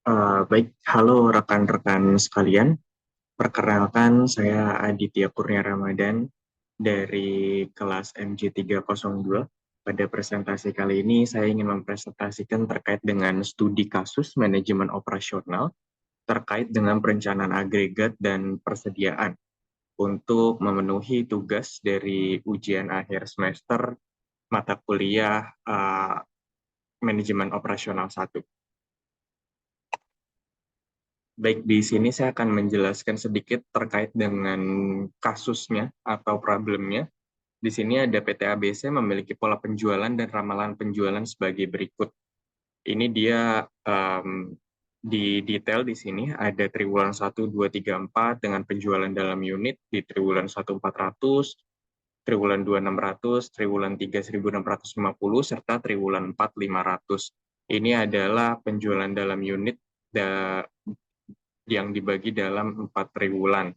Baik, halo rekan-rekan sekalian. Perkenalkan, saya Aditya Kurnia Ramadan dari kelas MJ302. Pada presentasi kali ini, saya ingin mempresentasikan terkait dengan studi kasus manajemen operasional terkait dengan perencanaan agregat dan persediaan untuk memenuhi tugas dari ujian akhir semester mata kuliah manajemen operasional 1. Baik, di sini saya akan menjelaskan sedikit terkait dengan kasusnya atau problemnya. Di sini ada PT ABC memiliki pola penjualan dan ramalan penjualan sebagai berikut. Ini dia di detail di sini ada triwulan 1, 2, 3, 4 dengan penjualan dalam unit di triwulan 1 400, triwulan 2 600, triwulan 3 1650, serta triwulan 4 500. Ini adalah penjualan dalam unit yang dibagi dalam 4 triwulan.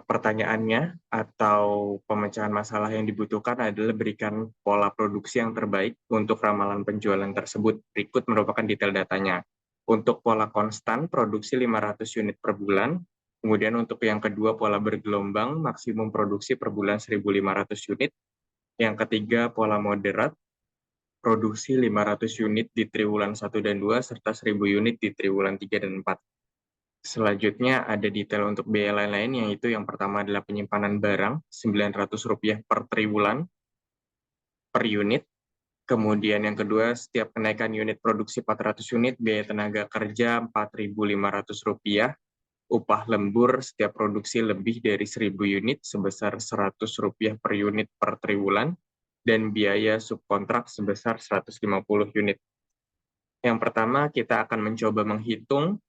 Pertanyaannya atau pemecahan masalah yang dibutuhkan adalah berikan pola produksi yang terbaik untuk ramalan penjualan tersebut. Berikut merupakan detail datanya. Untuk pola konstan, produksi 500 unit per bulan. Kemudian untuk yang kedua, pola bergelombang, maksimum produksi per bulan 1.500 unit. Yang ketiga, pola moderat, produksi 500 unit di triwulan 1 dan 2, serta 1.000 unit di triwulan 3 dan 4. Selanjutnya ada detail untuk biaya lain-lain, yaitu yang pertama adalah penyimpanan barang Rp900 per triwulan per unit. Kemudian yang kedua, setiap kenaikan unit produksi 400 unit, biaya tenaga kerja Rp4.500, upah lembur setiap produksi lebih dari 1.000 unit sebesar Rp100 per unit per triwulan, dan biaya subkontrak sebesar 150 unit. Yang pertama, kita akan mencoba menghitung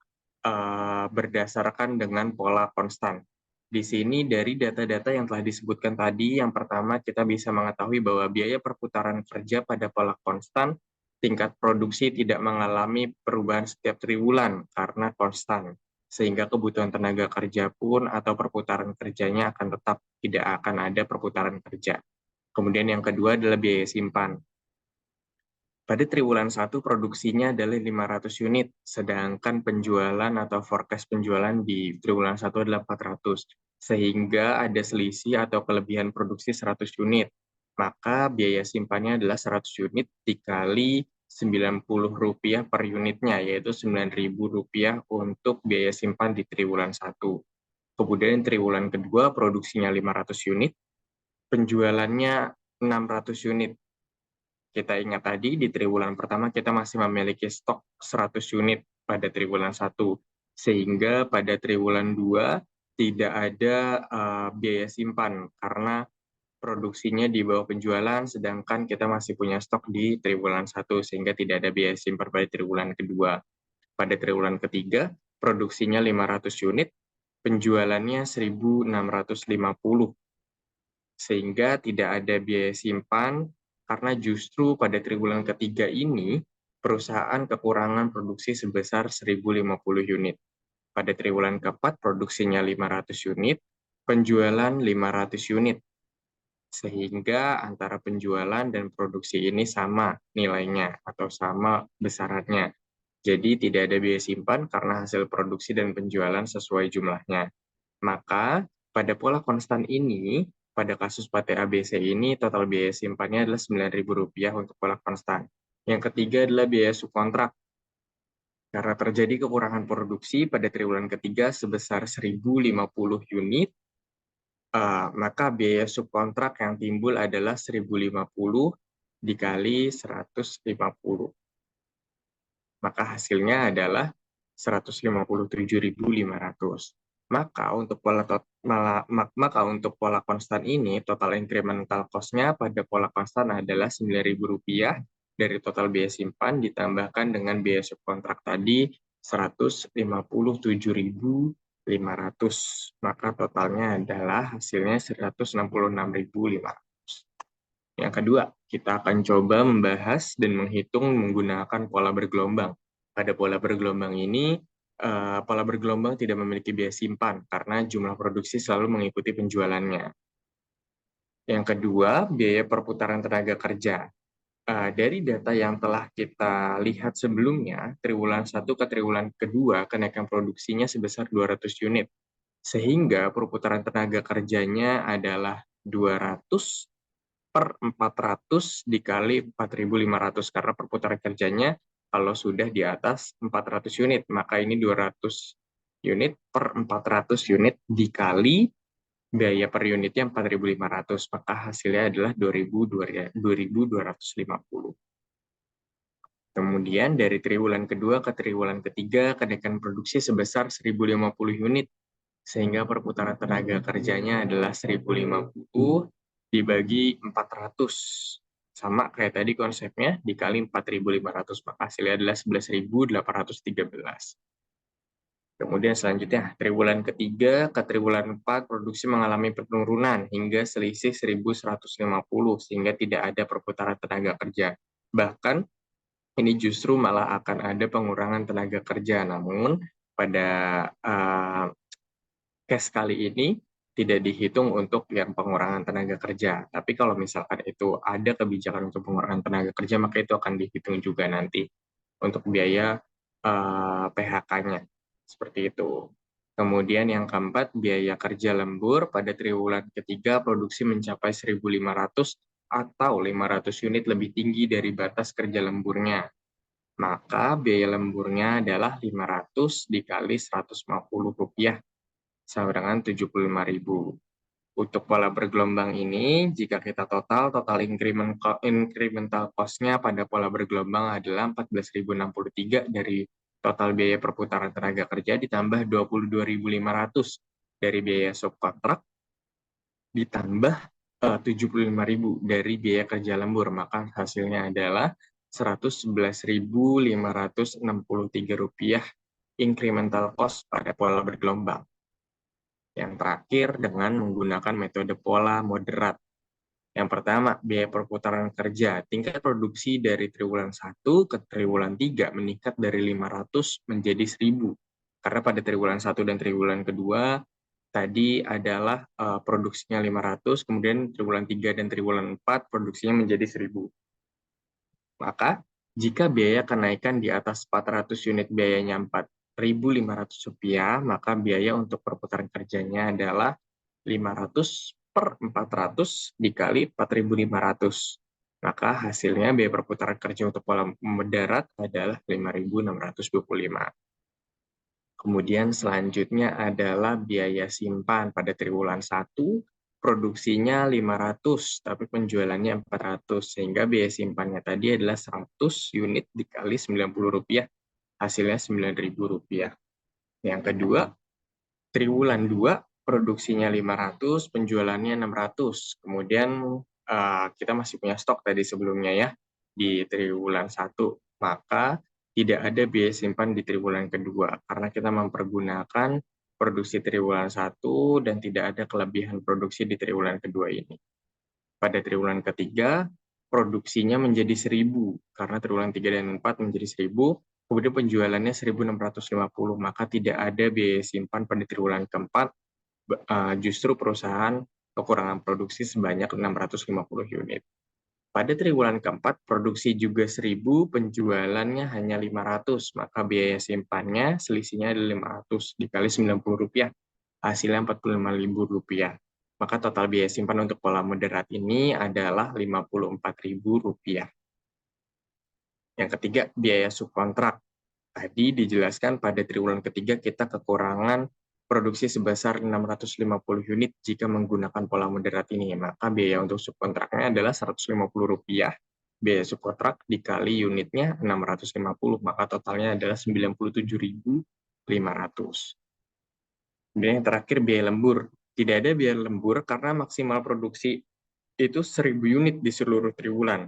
berdasarkan dengan pola konstan. Di sini dari data-data yang telah disebutkan tadi, yang pertama kita bisa mengetahui bahwa biaya perputaran kerja pada pola konstan, tingkat produksi tidak mengalami perubahan setiap triwulan karena konstan, sehingga kebutuhan tenaga kerja pun atau perputaran kerjanya akan tetap tidak akan ada perputaran kerja. Kemudian yang kedua adalah biaya simpan. Pada triwulan 1 produksinya adalah 500 unit, sedangkan penjualan atau forecast penjualan di triwulan 1 adalah 400, sehingga ada selisih atau kelebihan produksi 100 unit. Maka biaya simpannya adalah 100 unit dikali Rp90 per unitnya, yaitu Rp9.000 untuk biaya simpan di triwulan 1. Kemudian triwulan kedua produksinya 500 unit, penjualannya 600 unit. Kita ingat tadi di triwulan pertama kita masih memiliki stok 100 unit pada triwulan 1, sehingga pada triwulan 2 tidak ada biaya simpan karena produksinya di bawah penjualan, sedangkan kita masih punya stok di triwulan 1, sehingga tidak ada biaya simpan pada triwulan kedua. Pada triwulan ketiga, produksinya 500 unit, penjualannya 1.650, sehingga tidak ada biaya simpan karena justru pada triwulan ketiga ini perusahaan kekurangan produksi sebesar 1.050 unit. Pada triwulan keempat produksinya 500 unit, penjualan 500 unit. Sehingga antara penjualan dan produksi ini sama nilainya atau sama besarannya. Jadi tidak ada biaya simpan karena hasil produksi dan penjualan sesuai jumlahnya. Maka pada pola konstan ini, pada kasus PT ABC ini, total biaya simpannya adalah Rp9.000 untuk pola konstan. Yang ketiga adalah biaya subkontrak. Karena terjadi kekurangan produksi pada triwulan ketiga sebesar 1.050 unit, maka biaya subkontrak yang timbul adalah 1.050 dikali 150. Maka hasilnya adalah 157.500. Maka untuk pola konstan ini, total incremental cost-nya pada pola konstan adalah Rp9.000 dari total biaya simpan ditambahkan dengan biaya subkontrak tadi 157.500. Maka totalnya adalah hasilnya 166.500. Yang kedua, kita akan coba membahas dan menghitung menggunakan pola bergelombang. Pada pola bergelombang ini, pola bergelombang tidak memiliki biaya simpan karena jumlah produksi selalu mengikuti penjualannya. Yang kedua, biaya perputaran tenaga kerja. Dari data yang telah kita lihat sebelumnya, triwulan 1 ke triwulan kedua, kenaikan produksinya sebesar 200 unit. Sehingga perputaran tenaga kerjanya adalah 200 per 400 dikali 4.500, karena perputaran kerjanya kalau sudah di atas 400 unit, maka ini 200 unit per 400 unit dikali biaya per unitnya 4.500, maka hasilnya adalah 2.250. Kemudian dari triwulan kedua ke triwulan ketiga, kenaikan produksi sebesar 1.050 unit, sehingga perputaran tenaga kerjanya adalah 1.050 dibagi 400. Sama kayak tadi konsepnya, dikali 4.500, maka hasilnya adalah 11.813. Kemudian selanjutnya, triwulan ketiga ke triwulan 4, produksi mengalami penurunan hingga selisih 1.150, sehingga tidak ada perputaran tenaga kerja. Bahkan, ini justru malah akan ada pengurangan tenaga kerja. Namun, pada case kali ini tidak dihitung untuk yang pengurangan tenaga kerja. Tapi kalau misalkan itu ada kebijakan untuk pengurangan tenaga kerja, maka itu akan dihitung juga nanti untuk biaya PHK-nya. Seperti itu. Kemudian yang keempat, biaya kerja lembur. Pada triwulan ketiga, produksi mencapai 1.500 atau 500 unit lebih tinggi dari batas kerja lemburnya. Maka biaya lemburnya adalah 500 dikali Rp150, sama dengan 75.000. Untuk pola bergelombang ini, jika kita total incremental cost-nya pada pola bergelombang adalah 14.063 dari total biaya perputaran tenaga kerja, ditambah 22.500 dari biaya subkontrak, ditambah 75.000 dari biaya kerja lembur, maka hasilnya adalah Rp111.563 incremental cost pada pola bergelombang. Yang terakhir, dengan menggunakan metode pola moderat. Yang pertama, biaya perputaran kerja. Tingkat produksi dari triwulan 1 ke triwulan 3 meningkat dari 500 menjadi 1.000. Karena pada triwulan 1 dan triwulan kedua, tadi adalah produksinya 500, kemudian triwulan 3 dan triwulan 4 produksinya menjadi 1.000. Maka, jika biaya kenaikan di atas 400 unit biayanya Rp4.500, maka biaya untuk perputaran kerjanya adalah 500 per 400 dikali 4.500. Maka hasilnya biaya perputaran kerja untuk pola mendarat adalah 5.625. Kemudian selanjutnya adalah biaya simpan. Pada triwulan 1, produksinya 500, tapi penjualannya 400, sehingga biaya simpannya tadi adalah 100 unit dikali Rp90, hasilnya Rp9.000. Yang kedua, triwulan 2, produksinya 500, penjualannya 600. Kemudian kita masih punya stok tadi sebelumnya ya, di triwulan 1. Maka tidak ada biaya simpan di triwulan kedua, karena kita mempergunakan produksi triwulan 1 dan tidak ada kelebihan produksi di triwulan kedua ini. Pada triwulan ketiga, produksinya menjadi 1.000, karena triwulan 3 dan 4 menjadi 1.000, kemudian penjualannya 1.650, maka tidak ada biaya simpan pada triwulan keempat, justru perusahaan kekurangan produksi sebanyak 650 unit. Pada triwulan keempat, produksi juga 1.000, penjualannya hanya 500, maka biaya simpannya selisihnya adalah 500 dikali Rp90, hasilnya Rp45.000. Maka total biaya simpan untuk pola moderat ini adalah Rp54.000. Yang ketiga, biaya subkontrak. Tadi dijelaskan pada triwulan ketiga kita kekurangan produksi sebesar 650 unit jika menggunakan pola moderat ini. Maka biaya untuk subkontraknya adalah Rp150. Biaya subkontrak dikali unitnya 650, maka totalnya adalah 97.500. Kemudian yang terakhir, biaya lembur. Tidak ada biaya lembur karena maksimal produksi itu 1.000 unit di seluruh triwulan,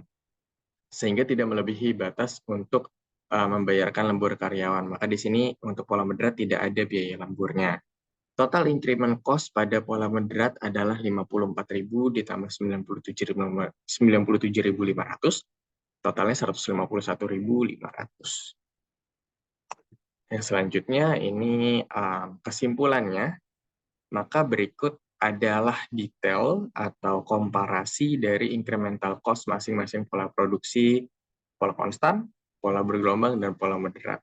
sehingga tidak melebihi batas untuk membayarkan lembur karyawan. Maka di sini untuk pola moderat tidak ada biaya lemburnya. Total increment cost pada pola moderat adalah 54.000 ditambah 97.500, totalnya 151.500. Yang selanjutnya ini kesimpulannya, maka berikut adalah detail atau komparasi dari incremental cost masing-masing pola produksi, pola konstan, pola bergelombang, dan pola moderat.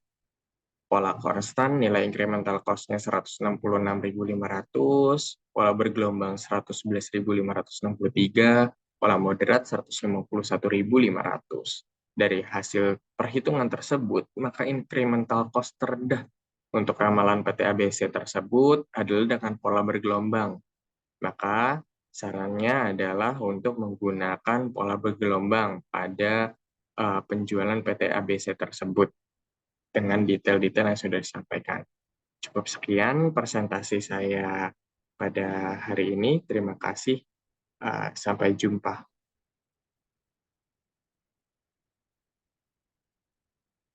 Pola konstan nilai incremental cost-nya 166.500, pola bergelombang 111.563, pola moderat 151.500. Dari hasil perhitungan tersebut, maka incremental cost terendah untuk ramalan PT ABC tersebut adalah dengan pola bergelombang. Maka sarannya adalah untuk menggunakan pola bergelombang pada penjualan PT ABC tersebut dengan detail-detail yang sudah disampaikan. Cukup sekian presentasi saya pada hari ini. Terima kasih. Sampai jumpa.